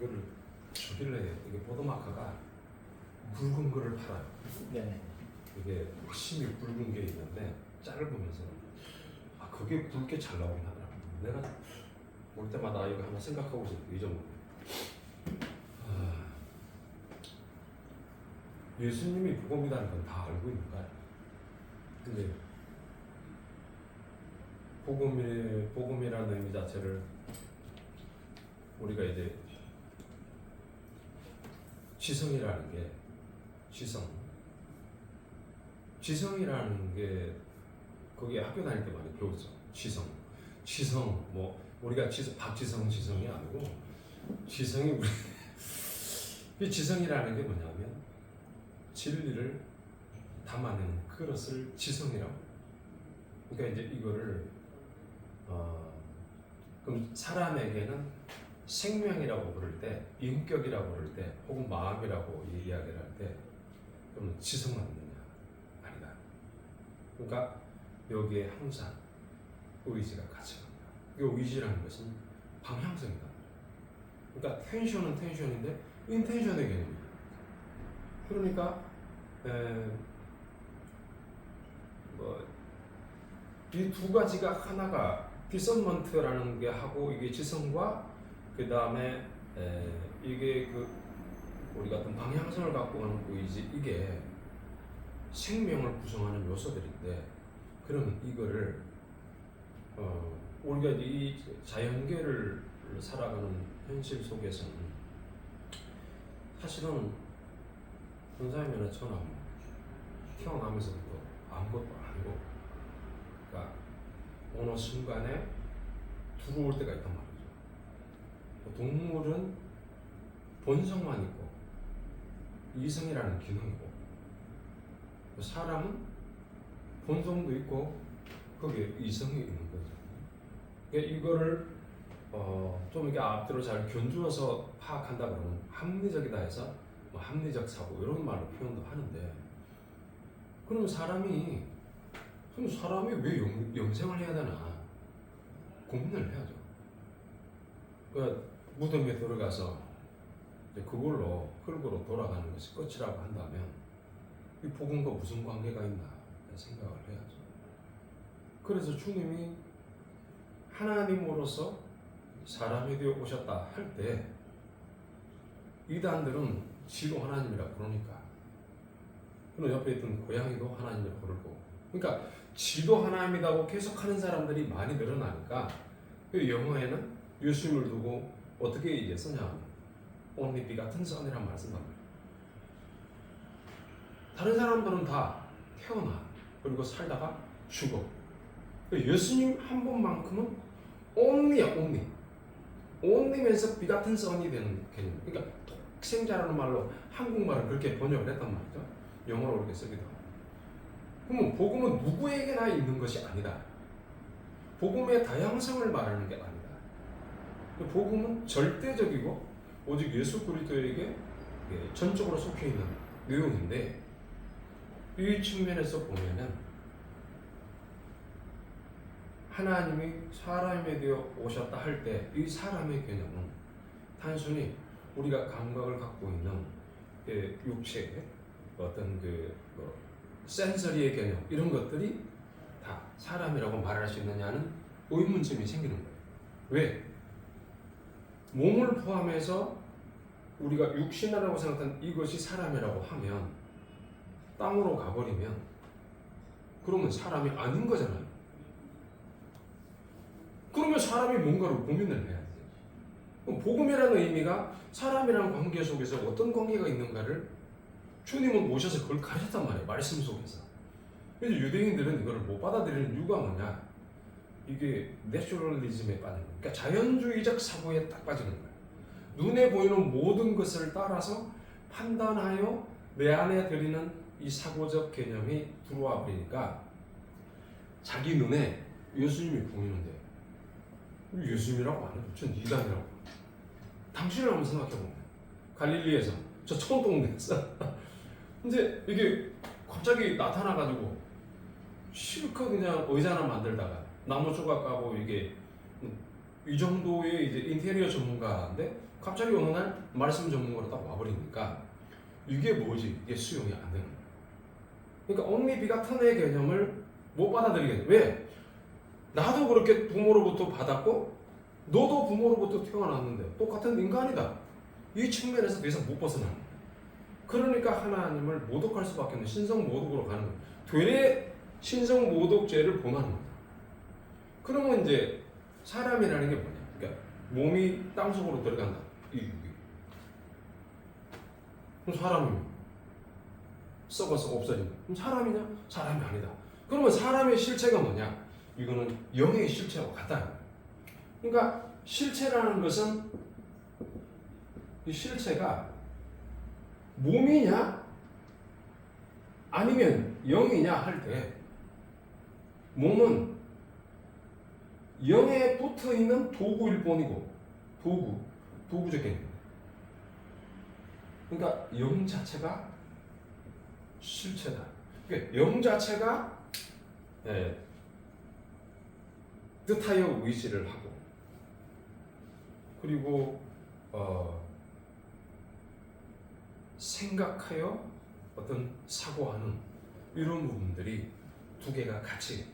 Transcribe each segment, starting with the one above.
이거를 주길래 이게 보도마카가 붉은 거를 팔아요. 네네. 이게 심이 붉은 게 있는데 짧으면서 그게 붉게 잘 나오긴 하더라고. 내가 볼 때마다 이거 하나 생각하고 있어. 이 정도. 예수님이 복음이라는 건 다 알고 있는 거야. 근데 복음이라는 의미 자체를 우리가 이제 지성이라는 게 지성이라는 게 거기 학교 다닐 때 많이 배웠죠. 지성 뭐 우리가 박지성 지성이 아니고 지성이 우리 이 지성이라는 게 뭐냐면 진리를 담아내는 그릇을 지성이라고. 그러니까 이제 이거를 그럼 사람에게는 생명이라고 부를 때, 인격이라고 부를 때, 혹은 마음이라고 이야기를 할 때, 그러면 지성은 없느냐? 아니다. 그러니까 여기에 항상 의지가 같이 갑니다. 이 의지라는 것은 방향성이다. 그러니까 텐션은 텐션인데 인텐션의 개념이에요. 그러니까 이 두 가지가 하나가 디선먼트라는 게 하고 이게 지성과 그 다음에 이게 그 우리가 어떤 방향성을 갖고 하는 의지 이게 생명을 구성하는 요소들인데 그러면 이거를 우리가 이 자연계를 살아가는 현실 속에서는 사실은 선사님이나 저는 태어나면서부터 아무것도 아니고 그러니까 어느 순간에 들어올 때가 있단 말이죠. 동물은 본성만 있고 이성이라는 기능이고 사람은 본성도 있고 거기에 이성이 있는 거죠. 그러니까 이거를 좀 이렇게 앞뒤로 잘 견주어서 파악한다 그러면 합리적이다 해서 뭐 합리적 사고 이런 말로 표현도 하는데 그러면 사람이 왜 영생을 해야 되나 고민을 해야죠. 그러니까 무덤에 들어가서 이제 그걸로 흙으로 돌아가는 것이 끝이라고 한다면 이 복음과 무슨 관계가 있나 생각을 해야죠. 그래서 주님이 하나님으로서 사람이 되어 오셨다 할 때 이단들은 지도 하나님이라 그러니까 그럼 옆에 있던 고양이도 하나님이라 그러고 그러니까 지도 하나님이라고 계속하는 사람들이 많이 늘어나니까 그 영어에는 예수님을 두고 어떻게 이제 쓰냐면 only begotten son이라는 말을 쓴단 말이에요. 다른 사람들은 다 태어나 그리고 살다가 죽어. 예수님 한 분만큼은 only야 only면서 begotten son이 되는 개념. 그러니까 독생자라는 말로 한국말을 그렇게 번역을 했단 말이죠. 영어로 그렇게 쓰기도 하고. 그러면 복음은 누구에게나 있는 것이 아니다. 복음의 다양성을 말하는 게 아니다. 복음은 절대적이고 오직 예수 그리스도에게 전적으로 속해 있는 내용인데 이 측면에서 보면은 하나님이 사람이 되어 오셨다 할 때 이 사람의 개념은 단순히 우리가 감각을 갖고 있는 육체의 어떤 센서리의 개념 이런 것들이 다 사람이라고 말할 수 있느냐는 의문점이 생기는 거예요. 왜? 몸을 포함해서 우리가 육신이라고 생각하는 이것이 사람이라고 하면 땅으로 가버리면 그러면 사람이 아닌 거잖아요. 그러면 사람이 뭔가를 고민을 해야 돼요. 복음이라는 의미가 사람이라는 관계 속에서 어떤 관계가 있는가를 주님은 오셔서 그걸 가르쳤단 말이에요. 말씀 속에서. 그래서 유대인들은 이걸 못 받아들이는 이유가 뭐냐? 이게 내추럴리즘에 빠진 거예요. 그러니까 자연주의적 사고에 딱 빠지는 거예요. 눈에 보이는 모든 것을 따라서 판단하여 내 안에 들이는 이 사고적 개념이 들어와 버리니까 자기 눈에 예수님이 보이는데 예수님이라고 안 해요. 전 이단이라고. 당신을 한번 생각해보면 갈릴리에서 저 처음 동네에서 이제 이게 갑자기 나타나가지고 실컷 그냥 의자 하나 만들다가 나무 조각 까고 이게 이 정도의 이제 인테리어 전문가인데 갑자기 어느 날 말씀 전문가로 딱 와버리니까 이게 뭐지? 이게 수용이 안 되는 거예요. 그러니까 옴니비가턴의 개념을 못 받아들이겠네. 왜? 나도 그렇게 부모로부터 받았고 너도 부모로부터 태어났는데 똑같은 인간이다. 이 측면에서 더 이상 못 벗어나는 거예요. 그러니까 하나님을 모독할 수밖에 없는 신성모독으로 가는 거예요. 되레 신성모독죄를 범하는 거다. 그러면 이제 사람이라는 게 뭐냐? 그러니까 몸이 땅속으로 들어간다. 이 육이. 그럼 사람이면 썩어서 없어진다. 그럼 사람이냐? 사람이 아니다. 그러면 사람의 실체가 뭐냐? 이거는 영의 실체하고 같다. 그러니까 실체라는 것은 이 실체가 몸이냐 아니면 영이냐 할 때 몸은 영에 붙어 있는 도구일 뿐이고 도구적 개념. 그러니까 영 자체가 실체다. 그러니까 영 자체가 뜻하여 의지를 하고 그리고 생각하여 어떤 사고하는 이런 부분들이 두 개가 같이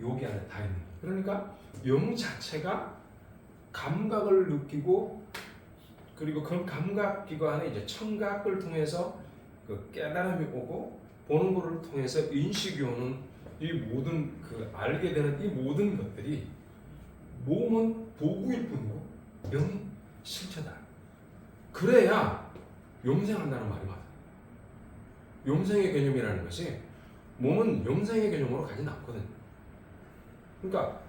여기 안에 다 있는 거예요. 그러니까 영 자체가 감각을 느끼고 그리고 그 감각 기관에 이제 청각을 통해서 그 깨달음이 오고 보는 것을 통해서 인식이 오는 이 모든 그 알게 되는 이 모든 것들이 몸은 도구일 뿐이고 영이 실체다. 그래야 영생한다는 말이 맞아요. 영생의 개념이라는 것이 몸은 영생의 개념으로 가진 않거든요. 그러니까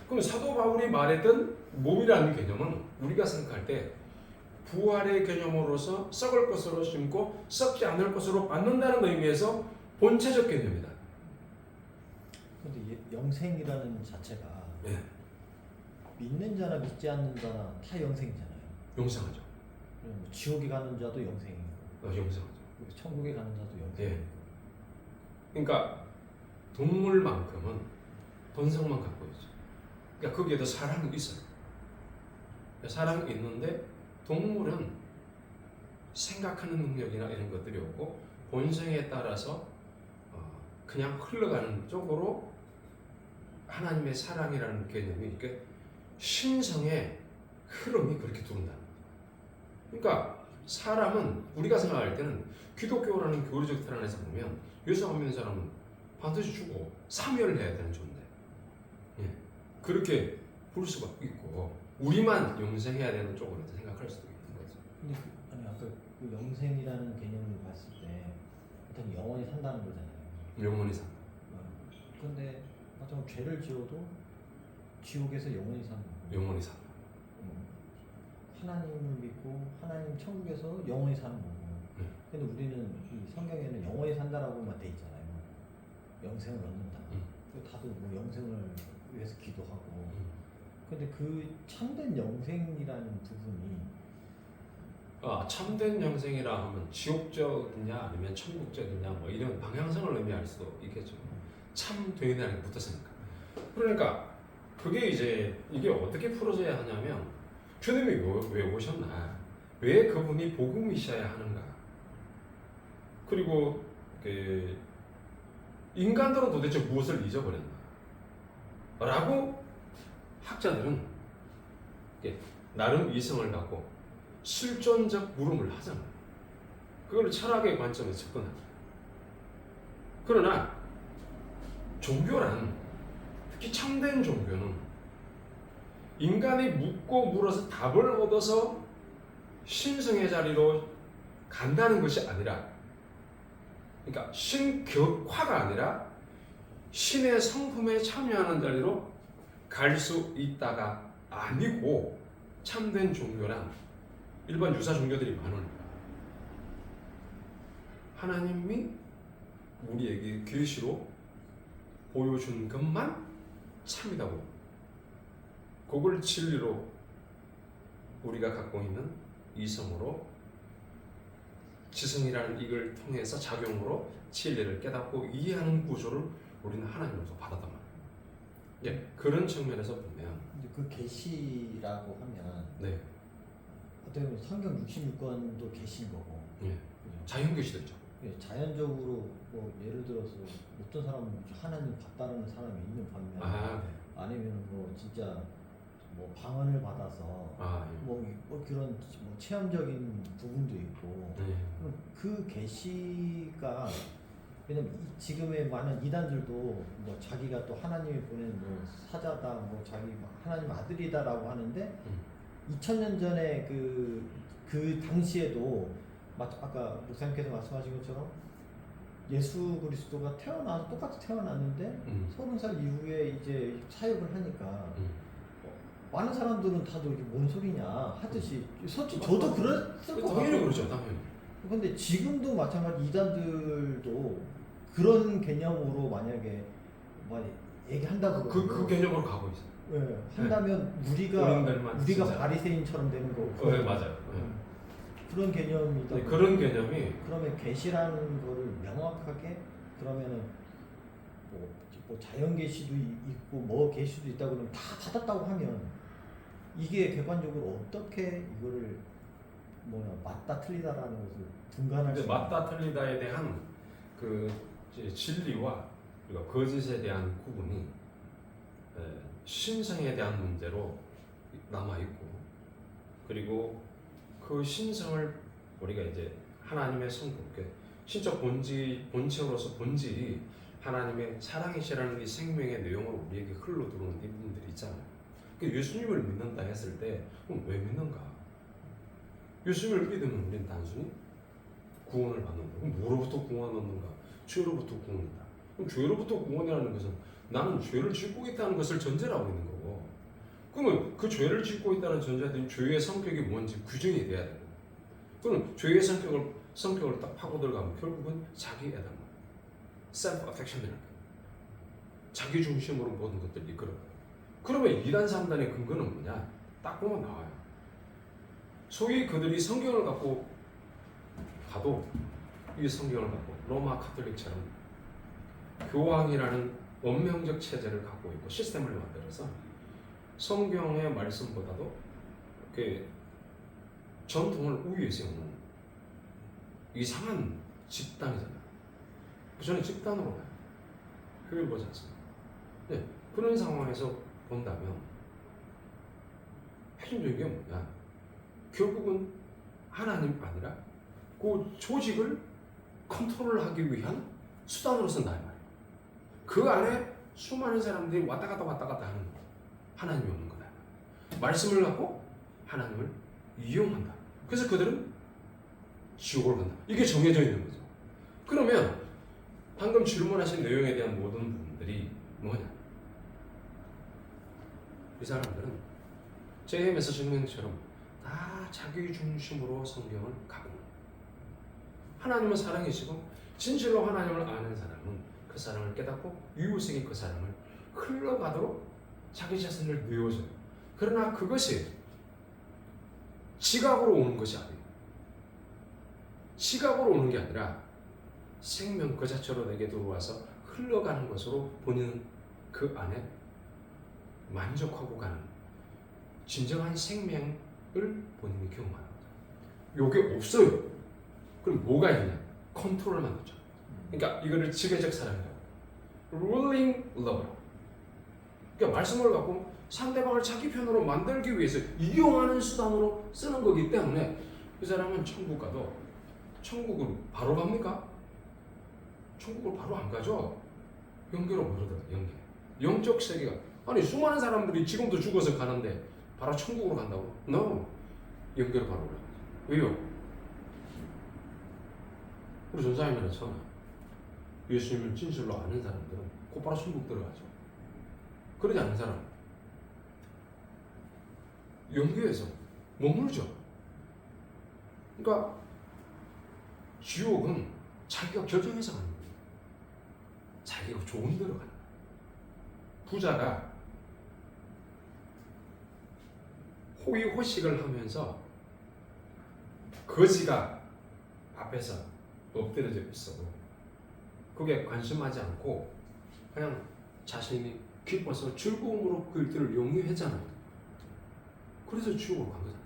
그럼 사도 바울이 말했던 몸이라는 개념은 우리가 생각할 때 부활의 개념으로서 썩을 것으로 심고 썩지 않을 것으로 받는다는 의미에서 본체적 개념이다. 근데 영생이라는 자체가 네. 믿는 자나 믿지 않는 자나 다 영생이잖아요. 영생하죠. 뭐 지옥에 가는 자도 영생이고, 영생하죠. 천국에 가는 자도 영생이고. 네. 그러니까 동물만큼은 본성만 갖고 있죠. 그러니까 거기에도 사랑이 있어요. 사랑이 있는데 동물은 생각하는 능력이나 이런 것들이 없고 본성에 따라서 그냥 흘러가는 쪽으로 하나님의 사랑이라는 개념이 이렇게 신성의 흐름이 그렇게 두른다. 그러니까 사람은 우리가 생각할 때는 기독교라는 교리적 틀안에서 보면 예수 안 믿는 사람은 반드시 죽고 사멸해야 되는 존재. 예. 그렇게 볼 수가 있고 우리만 영생해야 되는 쪽으로 생각할 수도 있는 거죠. 근데 아니 아까 그 영생이라는 개념을 봤을 때 일단 영원히 산다는 거잖아요. 영원히 산다. 근데 마찬가지로 죄를 지어도 지옥에서 영원히 사는 거고. 영원히 산다. 하나님을 믿고 하나님 천국에서 영원히 사는 거고. 근데 우리는 이 성경에는 영원히 산다라고만 돼 있잖아요. 영생을 얻는다. 다들 뭐 영생을 위해서 기도하고. 근데 그 참된 영생이라는 부분이 참된 영생이라 하면 지옥적이냐 아니면 천국적이냐 뭐 이런 방향성을 의미할 수도 있겠죠. 참 되어있다는 게 붙었으니까. 그러니까 그게 이제 이게 어떻게 풀어져야 하냐면 주님이 왜 오셨나? 왜 그분이 복음이셔야 하는가? 그리고 그 인간들은 도대체 무엇을 잊어버렸나? 라고 학자들은 나름 이성을 갖고 실존적 물음을 하잖아요. 그걸 철학의 관점에서 접근하죠. 그러나 종교란 특히 참된 종교는 인간이 묻고 물어서 답을 얻어서 신성의 자리로 간다는 것이 아니라 그러니까 신격화가 아니라 신의 성품에 참여하는 자리로 갈 수 있다가 아니고 참된 종교란 일반 유사 종교들이 많으니까 하나님이 우리에게 계시로 보여준 것만 참이다고 그걸 진리로 우리가 갖고 있는 이성으로 지성이라는 이걸 통해서 작용으로 진리를 깨닫고 이해하는 구조를 우리는 하나님으로부터 받았단 말이에요. 예, 그런 측면에서 보면 근데 그 계시라고 하면 네, 어떻게 보면 성경 66권도 계시인 거고 예, 그죠? 자연계시도 있죠. 예, 자연적으로 뭐 예를 들어서 어떤 사람은 하나님 봤다는 사람이 있는 반면 아, 네. 아니면 뭐 진짜 뭐 방언을 받아서 아, 예. 뭐 그런 뭐 체험적인 부분도 있고 네. 그럼 그 계시가 왜냐면 지금의 많은 이단들도 뭐 자기가 또 하나님이 보낸 뭐 사자다 뭐 자기 하나님 아들이다라고 하는데 2000년 전에 그 당시에도 아까 목사님께서 말씀하신 것처럼 예수 그리스도가 태어나서 똑같이 태어났는데 30살 이후에 이제 사역을 하니까 많은 사람들은 다들 이게 뭔 소리냐 하듯이 솔직히 저도 그랬을 것 당연히 같아요. 그렇죠, 당연히. 근데 지금도 마찬가지 이단들도 그런 개념으로 만약에 뭐 얘기한다고 그 개념으로 가고 있어요. 예, 한다면 어른들만 우리가 진짜. 바리새인처럼 되는 거고 네, 맞아요. 그런 개념이다. 네, 그런 개념이 그러면 계시라는 거를 명확하게 그러면은 뭐 자연 계시도 있고 뭐 계시도 있다 그러면 다 받았다고 하면 이게 객관적으로 어떻게 이거를 맞다 틀리다라는 것을 분간할 근데 수 맞다 틀리다에 대한 그 이제 진리와 그리고 거짓에 대한 구분이 신성에 대한 문제로 남아 있고, 그리고 그 신성을 우리가 이제 하나님의 성품께 신적 본체로서 본질이 하나님의 사랑이시라는 이 생명의 내용으로 우리에게 흘러 들어오는 이 부분들이 있잖아요. 그 예수님을 믿는다 했을 때 그럼 왜 믿는가? 예수님을 믿으면 우리는 단순히 구원을 받는다. 그럼 뭐로부터 구원을 얻는가? 죄로부터 구원이다. 그럼 죄로부터 구원이라는 것은 나는 죄를 짓고 있다는 것을 전제로 하고 있는 거고, 그러면 그 죄를 짓고 있다는 전제된 죄의 성격이 뭔지 규정이 돼야 되고, 그럼 죄의 성격을 딱 파고 들어가면 결국은 자기 애당, self affection이라는 거예요. 자기 중심으로 모든 것들을 이끌어가요. 그러면 이단 3단의 근거는 뭐냐? 딱 보면 나와요. 소위 그들이 성경을 갖고 가도 이 성경을 갖고 로마 카톨릭처럼 교황이라는 원명적 체제를 갖고 있고 시스템을 만들어서 성경의 말씀보다도 그 전통을 우위에 세우는 이상한 집단이잖아요. 저는 집단으로 봐요. 그걸 보지 않습니다. 네, 그런 상황에서 본다면 핵심적인 게 뭐냐? 결국은 하나님 아니라 그 조직을 컨트롤하기 위한 수단으로 쓴다 이 말이에요. 그 안에 수많은 사람들이 왔다 갔다 하는 거. 하나님이 없는 거다. 말씀을 갖고 하나님을 이용한다. 그래서 그들은 지옥을 간다. 이게 정해져 있는 거죠. 그러면 방금 질문하신 내용에 대한 모든 부분들이 뭐냐? 이 사람들은 제임스 증명처럼 다 자기 중심으로 성경을 가고, 하나님은 사랑이시고 진실로 하나님을 아는 사람은 그 사랑을 깨닫고 이웃에게 그 사랑을 흘러가도록 자기 자신을 내어줘요. 그러나 그것이 지각으로 오는 것이 아니에요. 지각으로 오는 게 아니라 생명 그 자체로 내게 들어와서 흘러가는 것으로 본인은 그 안에 만족하고 가는 진정한 생명을 본인이 경험하는 거죠. 요게 없어요. 그럼 뭐가 있냐? 컨트롤만 하죠. 그러니까 이거를 지배적 사랑이라고, ruling love. 그러니까 말씀을 갖고 상대방을 자기 편으로 만들기 위해서 이용하는 수단으로 쓰는 거기 때문에 그 사람은 천국 가도 천국으로 바로 갑니까? 천국을 바로 안 가죠. 영계로 모르더라고요. 영계. 영적 세계가, 아니 수많은 사람들이 지금도 죽어서 가는데 바로 천국으로 간다고? No. 영계로 바로 올라가죠. 왜요? 우리 전사님이라서 예수님을 진실로 아는 사람들은 곧바로 천국 들어가죠. 그러지 않은 사람 영계에서 머물죠. 그러니까 지옥은 자기가 결정해서 가는 거예요. 자기가 좋은 데로 가는 거예요. 부자가 호의호식을 하면서 거지가 앞에서 엎드려져 있어도 그게 관심하지 않고 그냥 자신이 기뻐서 즐거움으로 그 일들을 영위했잖아요. 그래서 지옥으로 간 거잖아요.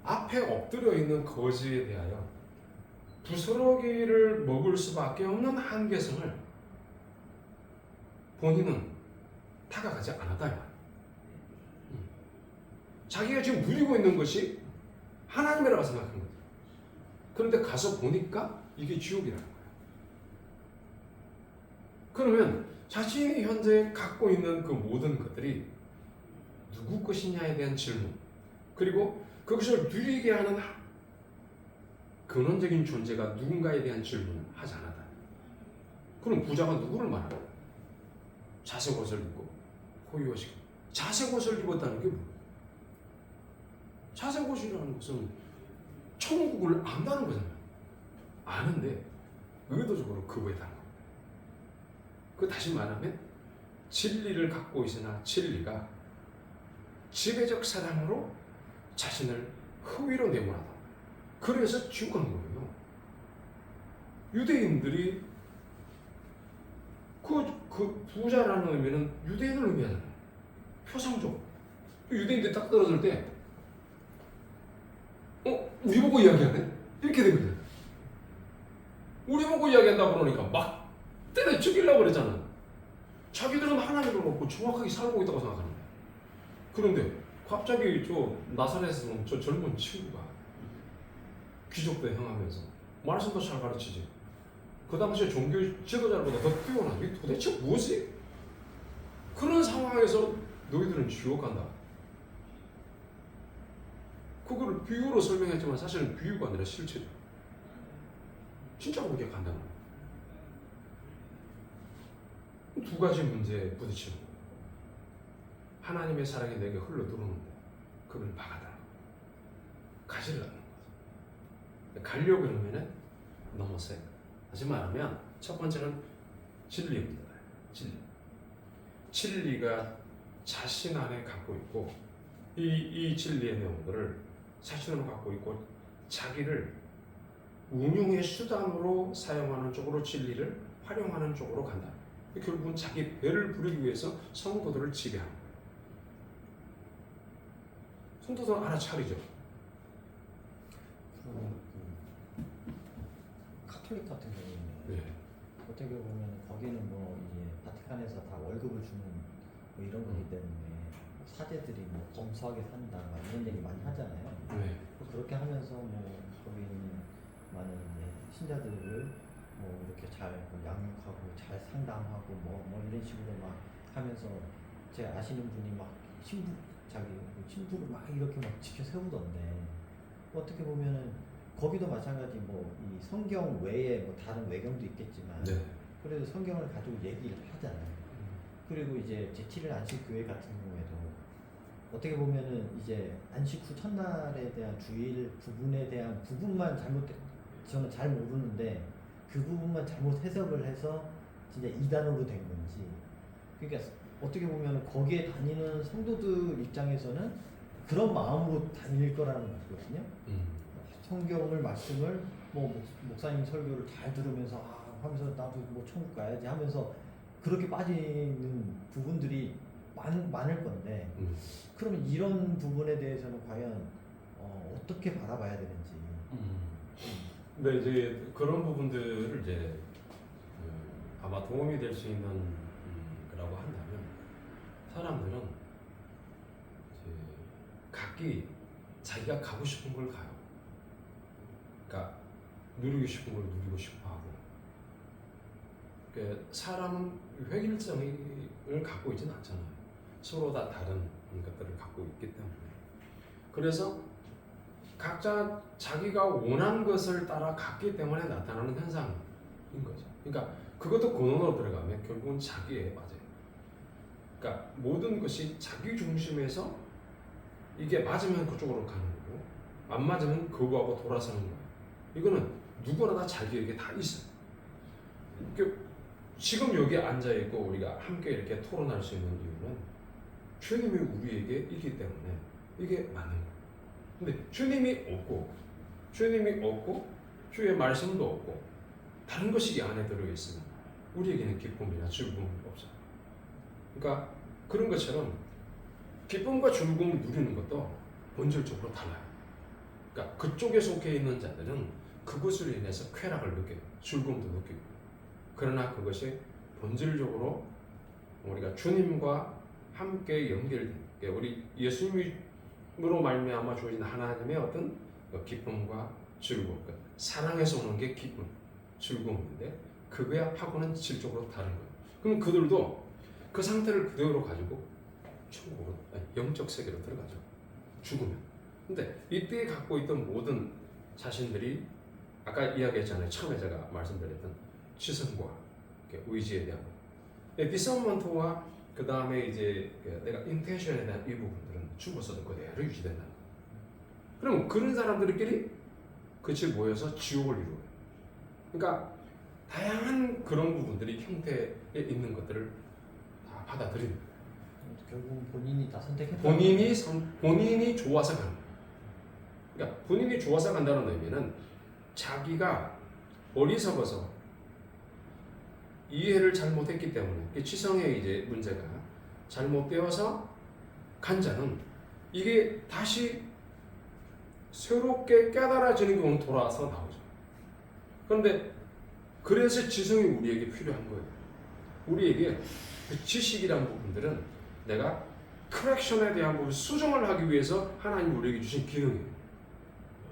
앞에 엎드려 있는 거지에 대하여 부스러기를 먹을 수밖에 없는 한계성을 본인은 다가가지 않았다 이 말이에요. 자기가 지금 누리고 있는 것이 하나님이라고 생각한 거죠. 그런데 가서 보니까 이게 지옥이라는 거예요. 그러면 자신이 현재 갖고 있는 그 모든 것들이 누구 것이냐에 대한 질문, 그리고 그것을 누리게 하는 근원적인 존재가 누군가에 대한 질문을 하지 않았다. 그럼 부자가 누구를 말하는 거예요? 자색 옷을 입고 호의호식. 자색 옷을 입었다는 게 뭐예요? 자색 옷이라는 것은 천국을 안다는 거잖아요. 아는데 의도적으로 거부했다는 거예요. 그 다시 말하면 진리를 갖고 있으나 진리가 지배적 사랑으로 자신을 허위로 내몰아다. 그래서 지옥 간 거예요. 유대인들이 그 부자라는 의미는 유대인을 의미하잖아요. 표상적. 유대인들이 딱 떨어질 때 우리 보고 이야기하네? 이렇게 된 거잖아요. 우리 보고 이야기한다고 그러니까 막 때려 죽이려고 그랬잖아. 자기들은 하나님을 먹고 정확하게 살고 있다고 생각하는 거야. 그런데 갑자기 저 나사렛에서 저 젊은 친구가 귀족도 행하면서 말씀도 잘 가르치지. 그 당시에 종교 지도자들보다 더 뛰어나지. 도대체 뭐지? 그런 상황에서 너희들은 지옥 간다. 그거를 비유로 설명했지만 사실은 비유가 아니라 실체죠. 진짜 그렇게 간다는 거예요. 두 가지 문제에 부딪히는 거예요. 하나님의 사랑이 내게 흘러 들어오는데 그걸 막아달라고. 가지를 않는 거죠. 가려고 그러면은 너무 세. 다시 말하면 첫 번째는 진리입니다. 진리. 진리가 자신 안에 갖고 있고 이 진리의 내용들을 자신으로 갖고 있고 자기를 운용의 수단으로 사용하는 쪽으로 진리를 활용하는 쪽으로 간다. 결국은 자기 배를 부리기 위해서 성도들을 지배합니다. 성도들은 알아차리죠. 카톨릭 같은 경우에는 네. 어떻게 보면 거기는 뭐 이제 바티칸에서 다 월급을 주는 뭐 이런 거기 때문에 사제들이 뭐 검소하게 산다 막 이런 얘기 많이 하잖아요. 네. 그렇게 하면서 뭐 거기 있는 많은 이제 신자들을 뭐 이렇게 잘 양육하고 잘 상담하고 뭐 이런 식으로 막 하면서 제 아시는 분이 막 자기 신부를 막 이렇게 막 지켜 세우던데 어떻게 보면은 거기도 마찬가지 뭐 이 성경 외에 뭐 다른 외경도 있겠지만 네. 그래도 성경을 가지고 얘기를 하잖아요. 그리고 이제 제7일 안식 교회 같은 경우에도 어떻게 보면은 이제 안식 후 첫날에 대한 주일 부분에 대한 부분만 저는 잘 모르는데 그 부분만 잘못 해석을 해서 진짜 이단으로 된 건지 그러니까 어떻게 보면 거기에 다니는 성도들 입장에서는 그런 마음으로 다닐 거라는 거거든요. 성경을 말씀을 뭐 목사님 설교를 잘 들으면서 하면서 나도 뭐 천국 가야지 하면서 그렇게 빠지는 부분들이 많을 건데 그러면 이런 부분에 대해서는 과연 어떻게 바라봐야 되는지. 근데 이제 그런 부분들을 이제 아마 도움이 될 수 있는 거라고 한다면 사람들은 이제 각기 자기가 가고 싶은 걸 가요. 그러니까 누리고 싶은 걸 누리고 싶어하고. 그러니까 사람은 획일성을 갖고 있지는 않잖아요. 서로 다 다른 것들을 갖고 있기 때문에. 그래서 각자 자기가 원하는 것을 따라 갔기 때문에 나타나는 현상인 거죠. 그러니까 그것도 근원으로 들어가면 결국은 자기에 맞아요. 그러니까 모든 것이 자기 중심에서 이게 맞으면 그쪽으로 가는 거고 안 맞으면 그거하고 돌아서는 거예요. 이거는 누구나 다 자기에게 다 있어요. 지금 여기 앉아 있고 우리가 함께 이렇게 토론할 수 있는 이유는 주님이 우리에게 있기 때문에 이게 맞는 거예요. 근데 주님이 없고 주의 말씀도 없고 다른 것이 이 안에 들어있으면 우리에게는 기쁨이나 즐거움이 없어요. 그러니까 그런 것처럼 기쁨과 즐거움을 누리는 것도 본질적으로 달라요. 그러니까 그쪽에 속해 있는 자들은 그것으로 인해서 쾌락을 느껴요. 즐거움도 느끼고. 그러나 그것이 본질적으로 우리가 주님과 함께 연결된, 우리 예수님으로 말미암아 주어진 하나님의 어떤 기쁨과 즐거움, 사랑에서 오는 게 기쁨, 즐거움인데 그거하고는 질적으로 다른 거예요. 그럼 그들도 그 상태를 그대로 가지고 천국으로, 영적 세계로 들어가죠. 죽으면. 근데 이때 갖고 있던 모든 자신들이 아까 이야기했잖아요. 처음에 제가 말씀드렸던 지성과 의지에 대한 디서먼트와 그 다음에 이제 내가 인텐션에 대한 이 부분들은 죽어서도 그대로 유지된다. 그럼 그런 사람들끼리 같이 모여서 지옥을 이루어요. 그러니까 다양한 그런 부분들이 형태에 있는 것들을 다 받아들이는 거예요. 결국 본인이 다 선택했다. 본인이 좋아서 가는 거예요. 그러니까 본인이 좋아서 간다는 의미는 자기가 어리석어서 이해를 잘못했기 때문에 지성의 이제 문제가 잘못되어서 간 자는 이게 다시 새롭게 깨달아지는 경우는 돌아서 나오죠. 그런데 그래서 지성이 우리에게 필요한 거예요. 우리에게 그 지식이라는 부분들은 내가 커렉션에 대한 부분 수정을 하기 위해서 하나님 우리에게 주신 기능이에요.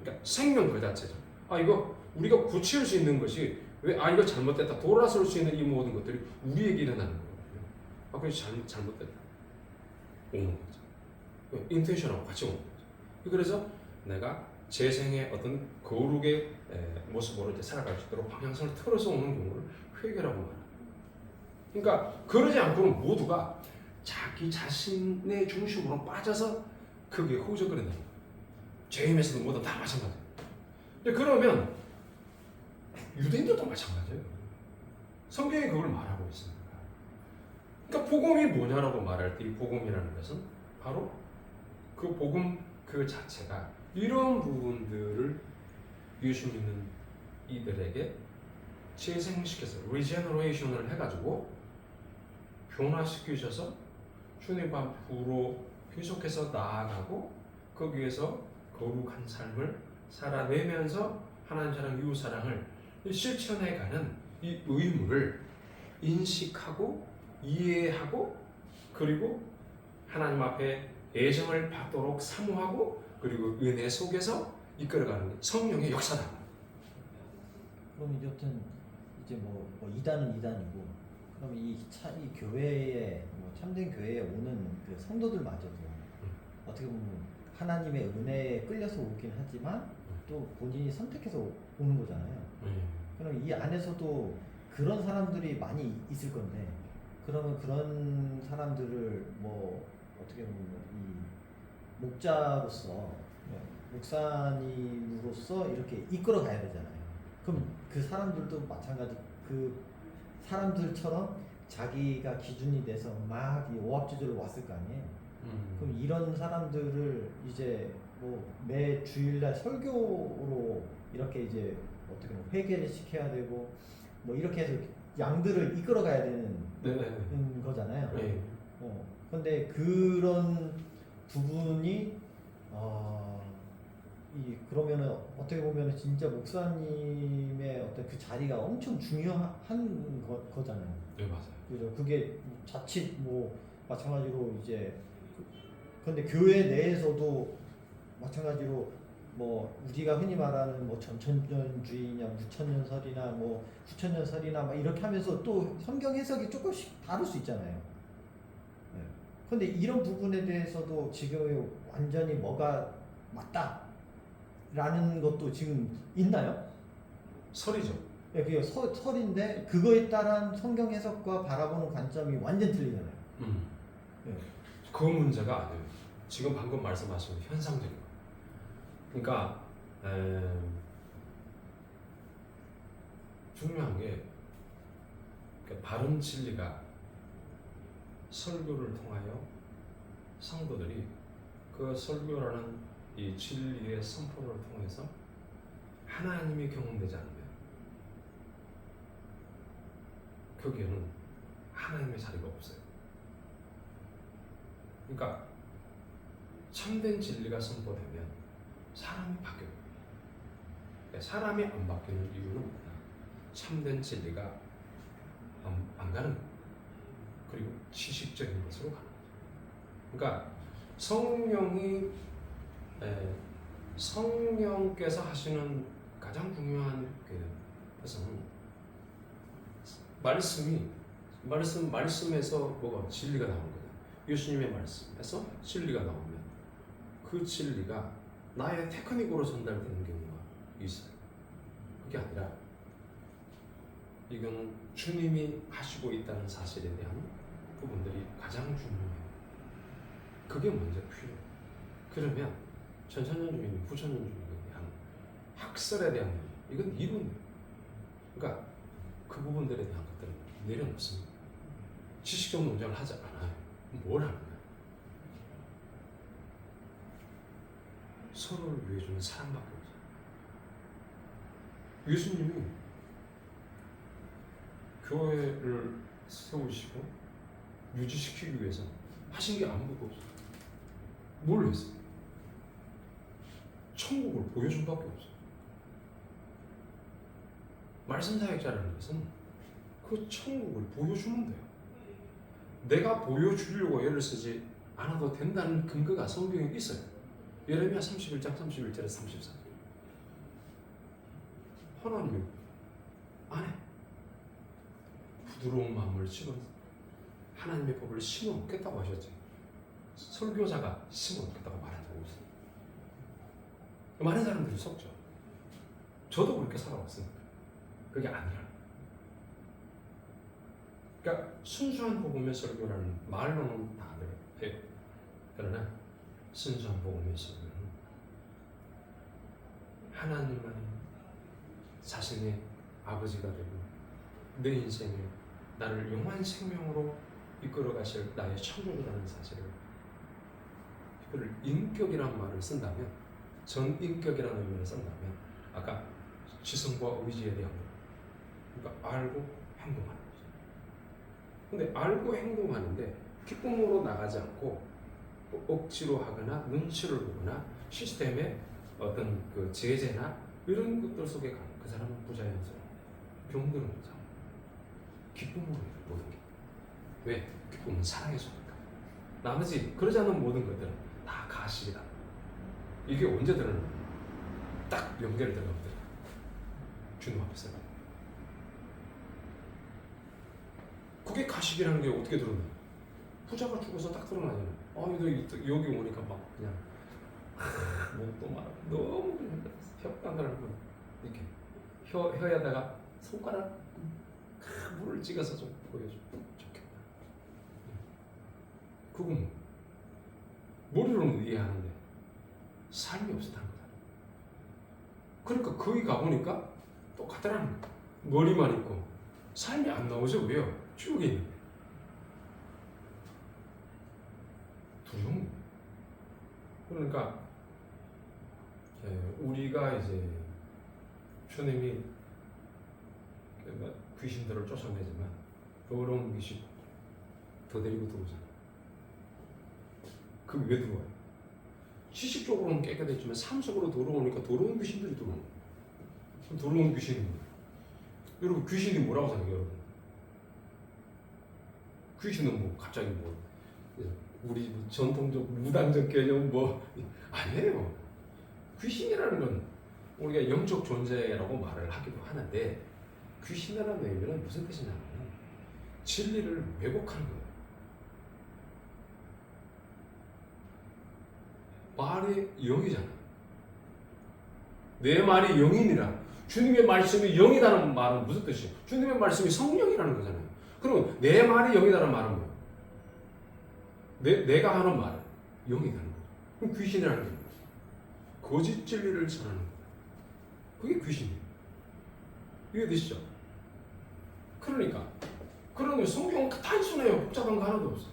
그러니까 생명 그 자체죠. 이거 우리가 고칠 수 있는 것이 이거 잘못됐다 돌아설 수 있는 이 모든 것들이 우리에게 일어나는 거예요. 그게 잘못됐다 오는 거죠. 인텐션하고 같이 오는 거죠. 그래서 내가 재생의 어떤 거룩의 모습으로 이제 살아갈 수 있도록 방향성을 틀어서 오는 경우를 회개라고 말합니다. 그러니까 그러지 않고는 모두가 자기 자신의 중심으로 빠져서 그게 허우적거리는 거예요. 죄임에서도 모두 다 마찬가지예요. 그러면 유대인들도 마찬가지예요. 성경이 그걸 말하고 있습니다. 그러니까 복음이 뭐냐라고 말할 때 이 복음이라는 것은 바로 그 복음 그 자체가 이런 부분들을 예수 믿는 이들에게 재생시켜서 리제너레이션을 해가지고 변화시키셔서 주님 앞으로 계속해서 나아가고 거기에서 거룩한 삶을 살아내면서 하나님 사랑, 이웃 사랑을 실천해가는 이 의무를 인식하고 이해하고 그리고 하나님 앞에 애정을 받도록 사모하고 그리고 은혜 속에서 이끌어가는 성령의 역사다. 그럼 이제 어떤 이제 뭐 이단은 이단이고 그럼 이 교회에 참된 교회에 오는 그 성도들마저도 어떻게 보면 하나님의 은혜에 끌려서 오긴 하지만 또 본인이 선택해서 오는 거잖아요. 그럼 이 안에서도 그런 사람들이 많이 있을 건데 그러면 그런 사람들을 뭐 어떻게 보면 이 목자로서 목사님으로서 이렇게 이끌어 가야 되잖아요. 그럼 그 사람들도 마찬가지 그 사람들처럼 자기가 기준이 돼서 막 이 오합지졸로 왔을 거 아니에요. 그럼 이런 사람들을 이제 뭐 매 주일날 설교로 이렇게 이제 어떻게 보면 회개를 시켜야 되고 뭐 이렇게 해서 양들을 이끌어 가야 되는 거잖아요. 네. 근데 그런 부분이 그러면은 어떻게 보면은 진짜 목사님의 어떤 그 자리가 엄청 중요한 거잖아요. 네, 맞아요. 그죠? 그게 자칫 뭐 마찬가지로 이제 근데 교회 내에서도 마찬가지로 뭐 우리가 흔히 말하는 뭐 전천년주의냐 무천년설이나 뭐 구천년설이나 막 이렇게 하면서 또 성경 해석이 조금씩 다를 수 있잖아요. 네. 근데 이런 부분에 대해서도 지금 완전히 뭐가 맞다라는 것도 지금 있나요? 설이죠. 네, 그게 설인데 그거에 따른 성경 해석과 바라보는 관점이 완전 틀리잖아요. 네. 그 문제가 아니에요. 지금 방금 말씀하신 현상적인 거예요. 그러니까 중요한 게 바른 진리가 설교를 통하여 성도들이 그 설교라는 이 진리의 선포를 통해서 하나님이 경험되지 않으면 거기에는 하나님의 자리가 없어요. 그러니까 참된 진리가 선포되면 사람이 바뀌어요. 사람이 안 바뀌는 이유는 뭐냐? 참된 진리가 안 가는 거예요. 그리고 지식적인 것으로 가는 거죠. 그러니까 성령께서 하시는 가장 중요한 것은 말씀에서 뭐가 진리가 나오는 거예요. 예수님의 말씀에서 진리가 나오면 그 진리가 나의 테크닉으로 전달되는 경우가 있어요. 그게 아니라 이거는 주님이 하시고 있다는 사실에 대한 부분들이 가장 중요해요. 그게 먼저 필요해요. 그러면 천천년주의님, 부천년주의에 대한 학설에 대한 이건 이론이에요. 그러니까 그 부분들에 대한 것들은 내려놓습니다. 지식적 논쟁을 하지 않아요. 뭘 하는 거예요? 서로를 위해주는 사랑밖에 없어요. 예수님이 교회를 세우시고 유지시키기 위해서 하신 게 아무것도 없어요. 뭘 했어요? 천국을 보여준 밖에 없어요. 말씀 사역자라는 것은 그 천국을 보여주면 돼요. 내가 보여주려고 애를 쓰지 않아도 된다는 근거가 성경에 있어요. 예레미야 31장 31절에 34절. 하나님이 안에 부드러운 마음을 집어서 하나님의 법을 심어놓겠다고 하셨지. 설교자가 심어놓겠다고 말한 적이 없어요. 많은 사람들이 속죠. 저도 그렇게 살아왔으니까. 그게 아니라. 그러니까 순수한 복음의 설교라는 말로는 다들 해요. 그러나 순수한 복음의 설교는 하나님만이 자신의 아버지가 되고 내 인생에 나를 영원한 생명으로 이끌어 가실 나의 천국이라는 사실을, 이거를 인격이라는 말을 쓴다면, 전인격이라는 의미를 쓴다면 아까 지성과 의지에 대한 거, 그러니까 알고 행동하는 거죠. 근데 알고 행동하는데 기쁨으로 나가지 않고 억지로 하거나 눈치를 보거나 시스템의 어떤 그 제재나 이런 것들 속에 가는 그 사람은 부자연스러워. 병드는 거죠. 기쁨으로 해요, 모든 게. 왜? 기쁨은 사랑해주니까. 나머지 그러지 않은 모든 것들은 다 가식이다. 이게 언제 드러나요? 딱 연결이 들어가거든요. 주님 앞에서. 그게 가식이라는 게 어떻게 드러나요? 부자가 죽어서 딱 드러나잖아요. 여기 오니까 막 그냥 목도 막 너무 그냥 혓바늘을 이렇게 혀에다가 손가락 물을 찍어서 좀 보여줘. 좋겠다. 그건 머리로는 이해하는데 삶이 없었다는 거다. 그러니까 거기 가보니까 똑같더라는 거야. 머리만 있고 삶이 안 나오죠. 왜요? 지옥에 있는데. 두려운 거예요. 그러니까 우리가 이제 주님이 귀신들을 쫓아내지만 더러운 귀신 더 데리고 들어오잖아요. 그 왜 들어와요? 지식적으로는 깨끗했지만 삶속으로 들어오니까 더러운 귀신들이 들어오는 거예요. 더러운 귀신이 뭐예요? 여러분 귀신이 뭐라고 생각해요? 여러분? 귀신은 뭐 갑자기 뭐 우리 전통적 무당적 개념 뭐 아니에요. 귀신이라는 건 우리가 영적 존재라고 말을 하기도 하는데, 귀신이라는 의미는 무슨 뜻이냐면 진리를 왜곡하는 거예요. 말이 영이잖아. 내 말이 영이니라. 주님의 말씀이 영이라는 말은 무슨 뜻이에요? 주님의 말씀이 성령이라는 거잖아요. 그러면 내 말이 영이라는 말은 뭐예요? 내가 하는 말은 영이라는 거예요. 그럼 귀신이라는 게 뭐예요? 거짓 진리를 전하는 거예요. 그게 귀신이에요. 이해되시죠? 그러니까 성경은 단순해요. 복잡한 거 하나도 없어.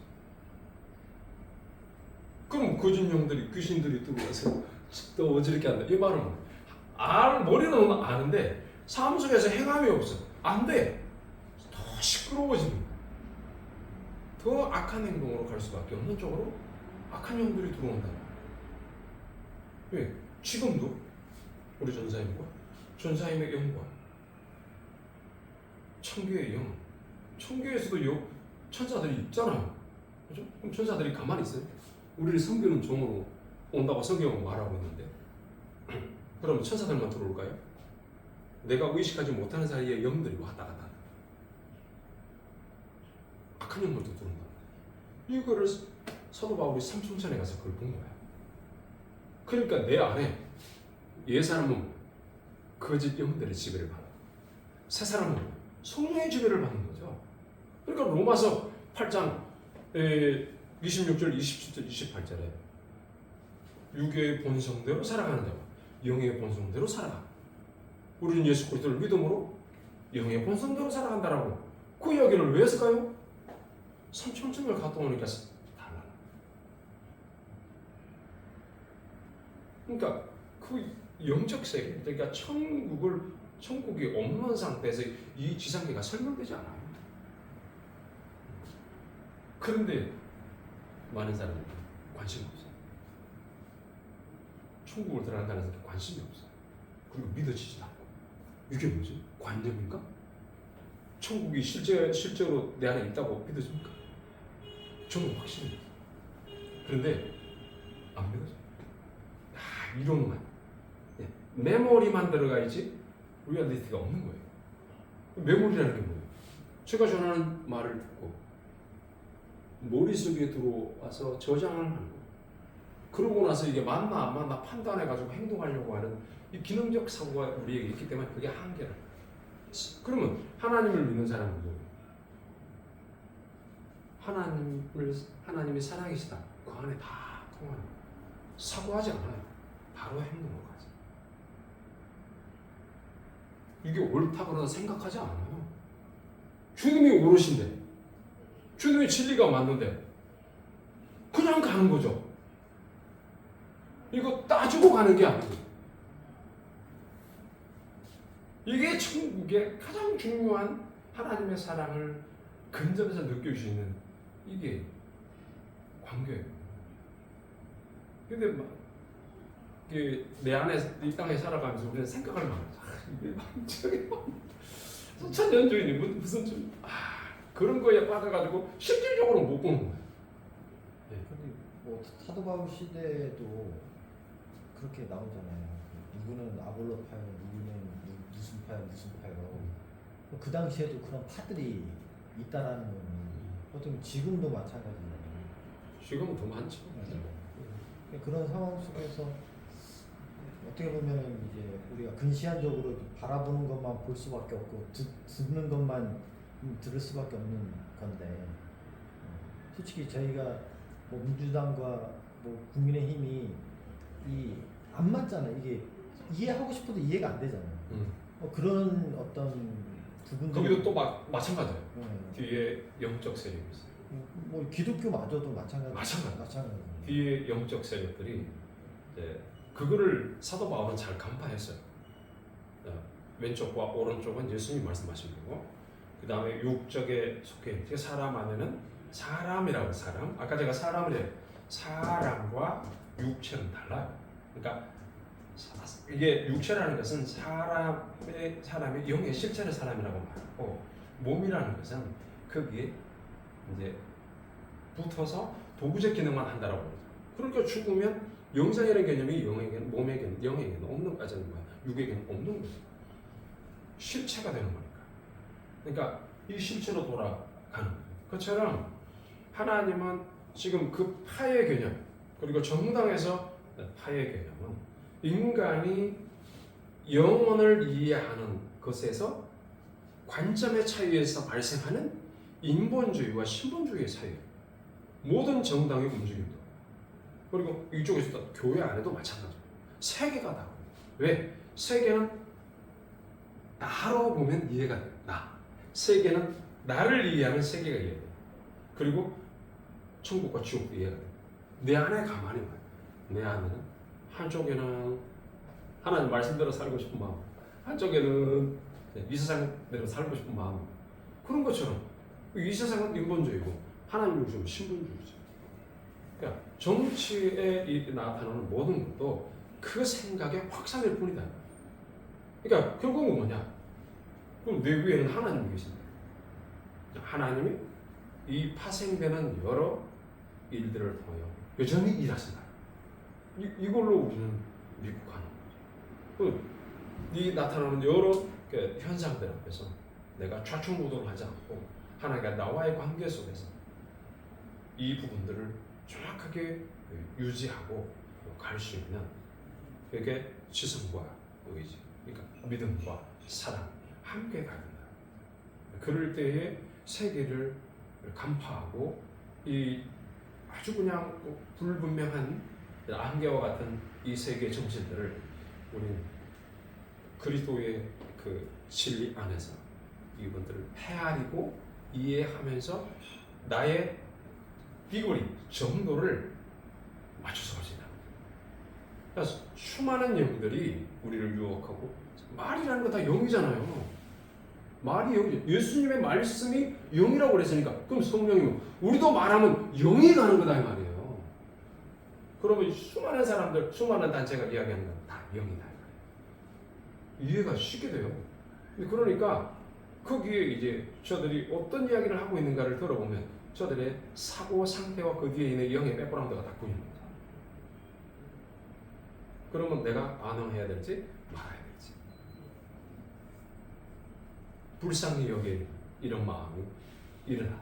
그럼 거짓 영들이, 귀신들이 들어와서 또 어지럽게 한다. 이 말은 머리는 아는데 삶 속에서 행함이 없어. 안 돼. 시끄러워지는 거예요. 더 악한 행동으로 갈 수밖에 없는 쪽으로 악한 영들이 들어온다. 왜? 지금도 우리 전사님의 영과 천교의 영, 천교에서도 천사들이 있잖아요. 그죠? 그럼 천사들이 가만히 있어요? 우리를 섬기는 종으로 온다고 성경은 말하고 있는데 그럼 천사들만 들어올까요? 내가 의식하지 못하는 사이에 영들이 왔다 갔다 악한 영들도 들어온다. 이거를 사도 바울이 삼순천에 가서 그걸 본 거야. 그러니까 내 안에 옛 사람은 거짓 영들의 지배를 받아, 새 사람은 성령의 지배를 받는 거죠. 그러니까 로마서 8장 26절, 27절, 28절에 육의 본성대로 살아가는 자와 영의 본성대로 살아가. 우리는 예수 그리스도를 믿음으로 영의 본성대로 살아간다라고. 그 이야기를 왜 했을까요? 삼천층을 갔다 오니까 달라. 그러니까 그 영적 세계, 그러니까 천국이 없는 상태에서 이 지상계가 설명되지 않아요. 그런데 많은 사람들이 관심이 없어요. 천국을 들어간다는 것에 관심이 없어요. 그리고 믿어지지도 않고. 이게 뭐지? 관념인가? 천국이 실제로 내 안에 있다고 믿어집니까? 저는 확신해요. 그런데 안 믿어져요. 이론만, 메모리만 들어가 있지 리얼리티가 없는 거예요. 메모리라는 게 뭐예요? 제가 전하는 말을 듣고 머릿속에 들어와서 저장을 하는 거예요. 그러고 나서 이게 맞나 안 맞나 판단해가지고 행동하려고 하는 이 기능적 사고가 우리에게 있기 때문에 그게 한계라. 그러면 하나님을 믿는 사람은 뭐예요? 하나님이 사랑이시다. 그 안에 다 통하는 거예요. 사고하지 않아요. 바로 행동으로 가지. 이게 옳다거나 생각하지 않아요. 주님이 옳으신데, 주님의 진리가 맞는데 그냥 가는 거죠. 이거 따지고 가는 게 아니고. 이게 천국의 가장 중요한 하나님의 사랑을 근접해서 느낄 수 있는 이게 관계예요. 근데 막 내 안에 이 땅에 살아가면서 우리는 생각을 많이 하죠. 이게 저게 천년주의니 무슨 좀 그런 거에 빠져가지고 실질적으로 못 보는 거예요. 근데 뭐 사도 바울 시대에도 그렇게 나오잖아요. 누구는 아볼로파요, 누구는 무슨 파요. 그 당시에도 그런 파들이 있다라는 거는 어떻게 지금도 마찬가지예요. 지금은 더 많죠. 그런 상황 속에서 어떻게 보면은 이제 우리가 근시안적으로 바라보는 것만 볼 수밖에 없고 듣는 것만 들을 수밖에 없는 건데 솔직히 저희가 뭐 민주당과 뭐 국민의힘이 안 맞잖아요. 이게 이해하고 싶어도 이해가 안 되잖아요. 그런 어떤 부분들 거기도 또 마찬가지예요. 뒤에 영적 세력이 있어요. 뭐 기독교마저도 마찬가지. 뒤에 영적 세력들이 이제 그거를 사도 바울은 잘 간파했어요. 왼쪽과 오른쪽은 예수님 말씀하신 거고, 그 다음에 육적에 속해 있는 사람 안에는 사람이라고 사람. 아까 제가 사람을 해요. 사람과 육체는 달라요. 그러니까 이게 육체라는 것은 사람의 영의 실체를 사람이라고 말하고, 몸이라는 것은 거기에 이제 붙어서 도구적 기능만 한다라고 그러죠. 그러니까 죽으면 영생이라는 개념이 영에게는, 몸에게는, 영에게는 없는 거잖아요. 육에게는 없는 거죠. 실체가 되는 거니까. 그러니까 이 실체로 돌아가는 거예요. 그처럼 하나님은 지금 그 파의 개념, 그리고 정당에서 파의 개념은 인간이 영혼을 이해하는 것에서 관점의 차이에서 발생하는 인본주의와 신본주의의 차이예요. 모든 정당의 움직임도. 그리고 이쪽에서도 교회 안에도 마찬가지예요. 세계가 다르고. 왜? 세계는 나로 보면 이해가 돼요. 세계는 나를 이해하는 세계가 이해돼요. 그리고 천국과 지옥도 이해가 돼요. 내 안에 가만히 봐요. 내 안에는 한쪽에는 하나님 말씀대로 살고 싶은 마음, 한쪽에는 이 세상대로 살고 싶은 마음. 그런 것처럼 이 세상은 인본주의고 하나님 요즘 신분주의죠. 그러니까 정치에 나타나는 모든 것도 그 생각의 확산일 뿐이다. 그러니까 결국은 뭐냐? 그럼 내 위에는 하나님이 계신다. 하나님이 이 파생되는 여러 일들을 통하여 여전히 일하신다. 이걸로 우리는 믿고 가는 거죠. 이 나타나는 여러 현상들 앞에서 내가 좌충우돌을 하지 않고 하나님과 나와의 관계 속에서 이 부분들을 정확하게 유지하고 갈 수 있는 그게 지성과 의지, 그러니까 믿음과 사랑 함께 가야 된다. 그럴 때에 세계를 간파하고 이 아주 그냥 불분명한 안개와 같은 이 세계 정신들을 우리는 그리스도의 그 진리 안에서 이분들을 헤아리고 이해하면서 나의 비거리 정도를 맞춰서 가신다. 그래서 수많은 영들이 우리를 유혹하고 말이라는 거 다 영이잖아요. 말이 영이죠. 예수님의 말씀이 영이라고 그랬으니까 그럼 성령이면 우리도 말하면 영이 가는 거다 이 말이에요. 그러면 수많은 사람들, 수많은 단체가 이야기하는 건 다 영이다. 이해가 쉽게 돼요. 그러니까 거기에 이제 저들이 어떤 이야기를 하고 있는가를 들어보면 저들의 사고 상태와 그 뒤에 있는 영의 백그라운드가 다 보이는 거죠. 그러면 내가 반응해야 될지 말아야 될지. 불쌍히 여길 이런 마음이 일어나.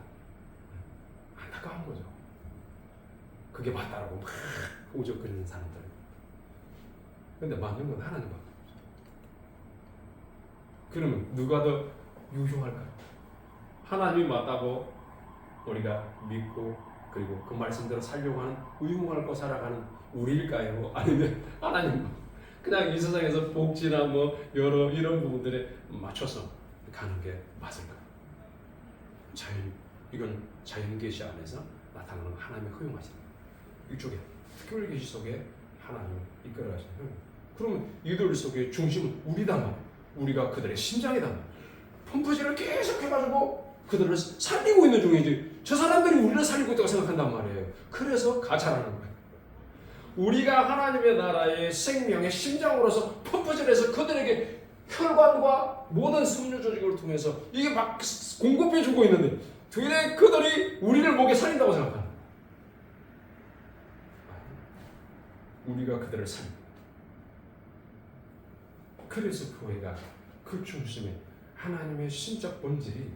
안타까운 거죠. 그게 맞다라고 막 우적거리는 사람들. 근데 맞는 건 하나님 밖에 없죠. 그러면 누가 더 유효할까요? 하나님이 맞다고 우리가 믿고 그리고 그 말씀대로 살려고 하는 의무할 거 살아가는 우리일까요? 아니면 하나님 그냥 이 세상에서 복지나 뭐 여러 이런 부분들에 맞춰서 가는 게 맞을까요? 이건 자연 계시 안에서 나타나는 하나님의 허용하신 이쪽에 특별 계시 속에 하나님을 이끌어가시는 거예요. 그러면 이들 속의 중심은 우리단 말이에요. 우리가 그들의 심장이단 말이에요. 펌프질을 계속 해가지고 그들을 살리고 있는 중이지 저 사람들이 우리를 살리고 있다고 생각한단 말이에요. 그래서 가차라는 거예요. 우리가 하나님의 나라의 생명의 심장으로서 펌프질해서 그들에게 혈관과 모든 섬유 조직을 통해서 이게 막 공급해주고 있는데 그들이 우리를 목에 살린다고 생각하는 거예요. 우리가 그들을 살린다. 그래서 교회가 그 중심에 하나님의 신적 본질이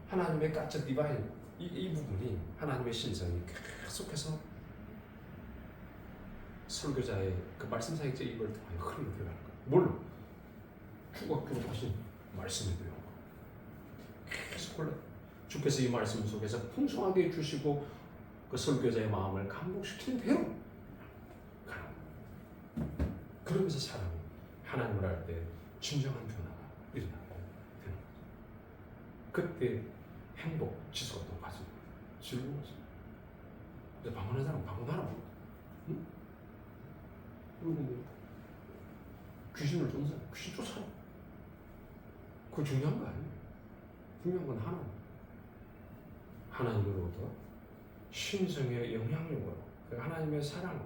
하나님의 가짜 디바인 이 부분이 하나님의 신성이 계속해서 설교자의 그 말씀 사역자 입을 통해 흘러 들어가는 거예요. 물론 주각주로 하신 말씀이 돼요. 계속 흘러. 주께서 이 말씀 속에서 풍성하게 주시고 그 설교자의 마음을 감동시키는 대로 가는 거예요. 그러면서 사람이 하나님을 알 때 진정한 변화가 일어나게 되는 거죠. 그때 행복 지수가 높아지고 즐거워져. 근데 방문한 사람 방문하라 뭐. 응? 그리고 뭐 귀신을 쫓는 사람 귀신 쫓아라. 그거 중요한 거 아니에요. 중요한 건 하나님으로부터 신성의 영향력으로 하나님의 사랑으로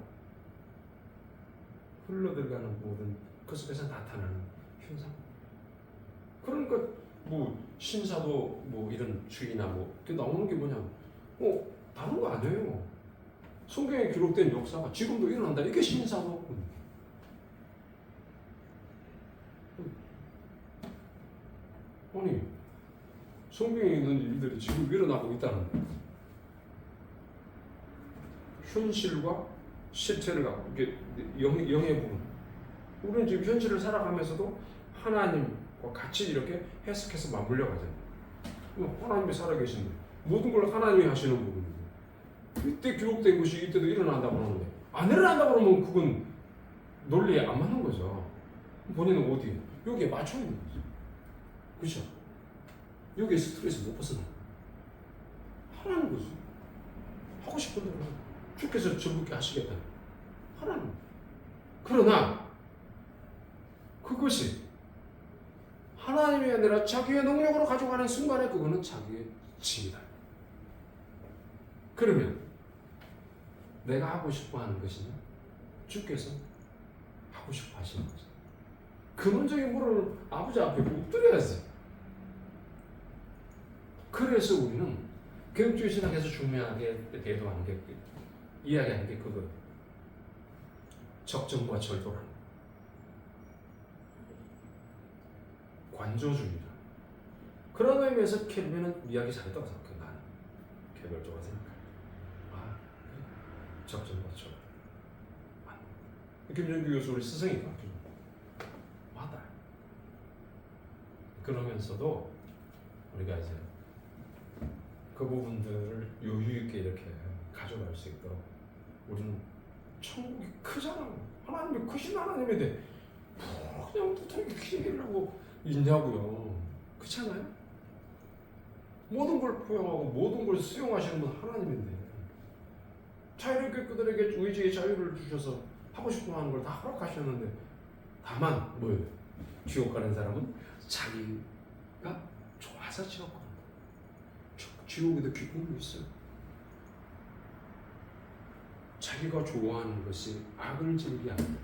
흘러들어가는 모든 그 속에서 나타나는 현상. 그러니까 뭐 신사도 뭐 이런 주의나 뭐 나오는 게 뭐냐? 다른 거 아니에요. 성경에 기록된 역사가 지금도 일어난다. 이게 신사도. 아니 성경에 있는 일들이 지금 일어나고 있다는 거예요. 현실과 실체를 갖고 이게 영의 부분. 우리는 지금 현실을 살아가면서도 하나님과 같이 이렇게 해석해서 맞물려 가잖아요. 하나님이 살아계신데 모든 걸 하나님이 하시는 부분이고 이때 기록된 것이 이때도 일어난다고 하는데 안 일어난다고 그러면 그건 논리에 안 맞는 거죠. 본인은 어디에? 여기에 맞춰 있는 거죠. 그렇죠? 여기에 스트레스 못 벗어나. 하라는 거죠. 하고 싶은 대로 주께서 즐겁게 하시겠다. 하라는. 그러나 그것이 하나님이 아니라 아니라 자기의 능력으로 가져가는 순간에 그거는 자기의 짐이다. 그러면 내가 하고 싶어 하는 것이냐? 주께서 하고 싶어 하시는 거죠. 근원적인 물을 아버지 앞에 엎드려야지. 그래서 우리는 교육주의 신학에서 중요하게 대도하는 게, 이야기하는 게 그거, 적정과 절도라는 거. 관조주의다. 그런 의미에서 켈빈은 이야기 잘했다고 생각해. 나는 개별적으로 생각해. 아, 적정과 절도. 김정규 교수 우리 스승이다. 맞아. 그러면서도 우리가 이제 그 부분들을 여유 있게 이렇게 가져갈 수 있도록 우리는 천국이 크잖아. 하나님이 크신 하나님인데 뭐 그냥 도통 이렇게 얘기를 하고 있냐고요. 그렇지 않아요? 모든 걸 포용하고 모든 걸 수용하시는 분 하나님인데 자유롭게 그들에게 의지의 자유를 주셔서 하고 싶어 하는 걸 다 허락하셨는데 다만 뭐예요? 지옥 가는 사람은 자기가 좋아서 지옥 가는 거예요. 지옥에도 기쁨이 있어요. 자기가 좋아하는 것이 악을 즐기하는,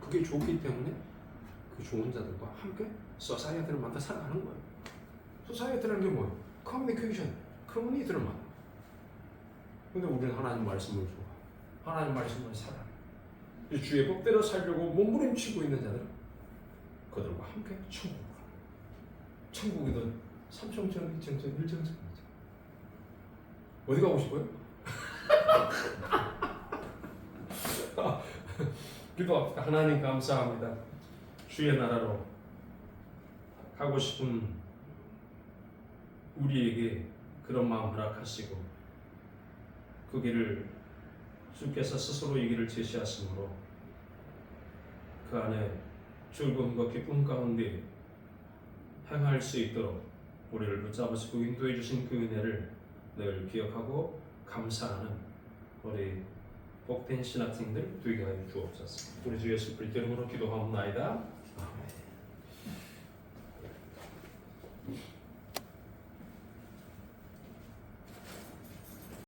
그게 좋기 때문에 그 좋은 자들과 함께 소사이어티를 만나 살아가는 거예요. 소사이어티라는 게 뭐예요? 커뮤니케이션, 커뮤니티를 만나. 근데 우리는 하나님 말씀을 좋아. 하나님 말씀을 살아. 주의 법대로 살려고 몸부림치고 있는 자들은 그들과 함께 천국으로 가는 거예요. 천국이든 삼청천, 이청천, 일청천. 어디 가고 싶어요? 기도합시다. 하나님 감사합니다. 주의 나라로 가고 싶은 우리에게 그런 마음 허락하시고 그 길을 주께서 스스로 이 길을 제시하심으로 그 안에 즐거움과 기쁨 가운데 행할 수 있도록 우리를 붙잡으시고 인도해 주신 그 은혜를 늘 기억하고 감사하는 우리 복된 신학생들 되게 하여 주옵소서. 우리 주 예수 그리스도 이름으로 기도하옵나이다. 아멘.